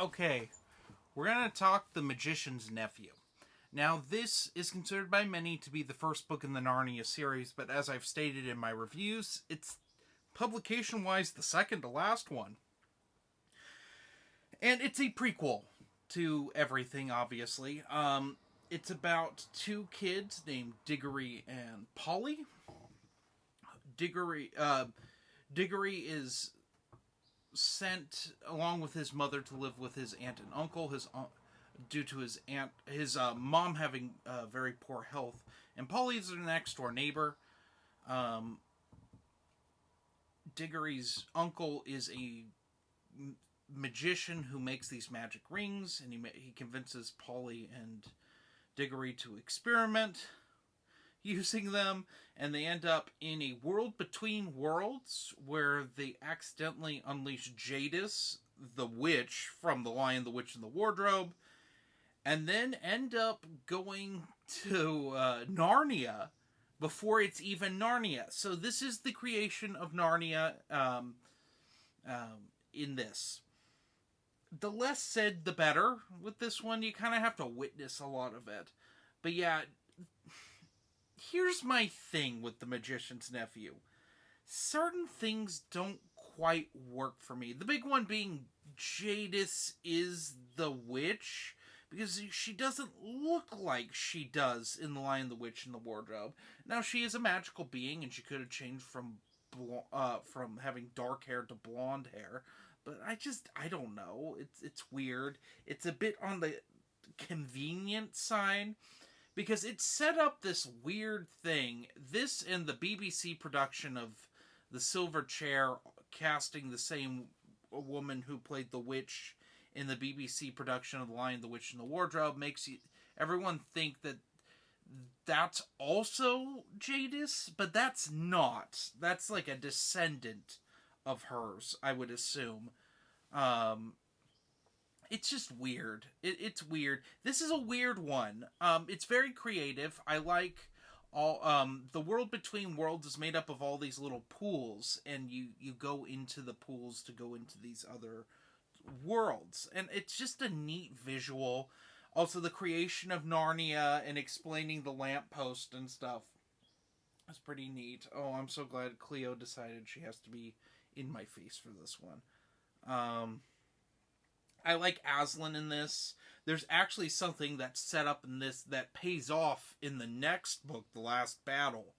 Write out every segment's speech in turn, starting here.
Okay, we're going to talk The Magician's Nephew. Now, this is considered by many to be the first book in the Narnia series, but as I've stated in my reviews, it's publication-wise the second to last one. And it's a prequel to everything, obviously. It's about two kids named Diggory and Polly. Diggory is sent along with his mother to live with his aunt and uncle. Due to his mom having very poor health, and Polly's their next door neighbor. Diggory's uncle is a magician who makes these magic rings, and he convinces Polly and Diggory to experiment using them, and they end up in a world between worlds where they accidentally unleash Jadis, the witch from The Lion, the Witch, and the Wardrobe, and then end up going to Narnia before it's even Narnia. So this is the creation of Narnia in this. The less said, the better with this one. You kind of have to witness a lot of it. But yeah, here's my thing with The Magician's Nephew. Certain things don't quite work for me. The big one being Jadis is the witch, because she doesn't look like she does in The Lion, the Witch, and the Wardrobe. Now, she is a magical being, and she could have changed from having dark hair to blonde hair. But I don't know. It's weird. It's a bit on the convenient side, because it set up this weird thing. This and the BBC production of The Silver Chair, casting the same woman who played the witch in the BBC production of The Lion, the Witch, and the Wardrobe, makes everyone think that that's also Jadis, but that's not. That's like a descendant of hers, I would assume. It's just weird. It's weird. This is a weird one. It's very creative. I like all. The world between worlds is made up of all these little pools, and you go into the pools to go into these other worlds, and it's just a neat visual. Also, the creation of Narnia and explaining the lamppost and stuff is pretty neat. Oh, I'm so glad Cleo decided she has to be in my face for this one. I like Aslan in this. There's actually something that's set up in this that pays off in the next book, The Last Battle,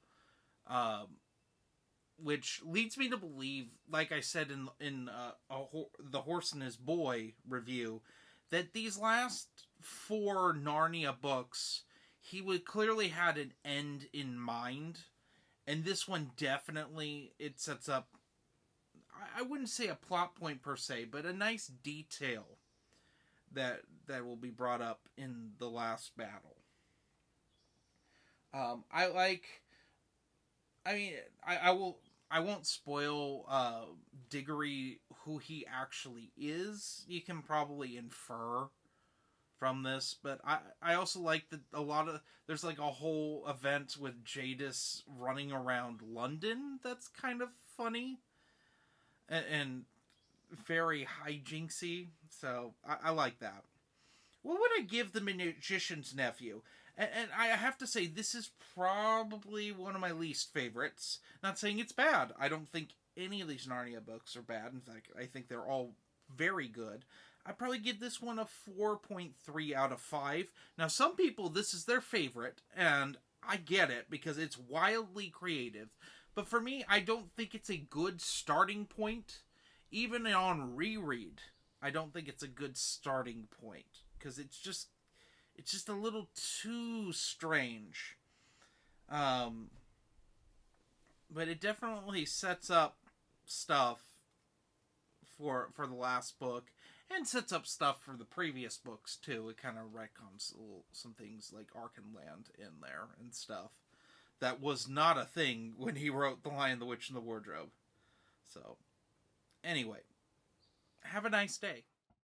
which leads me to believe, like I said in The Horse and His Boy review, that these last 4 Narnia books, he would clearly had an end in mind, and this one definitely, it sets up, I wouldn't say a plot point per se, but a nice detail that will be brought up in The Last Battle. I won't spoil Diggory, who he actually is. You can probably infer from this, but I also like that there's like a whole event with Jadis running around London that's kind of funny and very hijinksy, so I like that. What would I give The Magician's Nephew? And I have to say, this is probably one of my least favorites. Not saying it's bad. I don't think any of these Narnia books are bad. In fact, I think they're all very good. I'd probably give this one a 4.3 out of 5. Now, some people, this is their favorite, and I get it, because it's wildly creative. But for me, I don't think it's a good starting point. Even on reread, I don't think it's a good starting point, because it's just a little too strange. But it definitely sets up stuff for the last book, and sets up stuff for the previous books too. It kind of retcons some things like Arkenland in there and stuff that was not a thing when he wrote The Lion, the Witch, and the Wardrobe. So, anyway, have a nice day.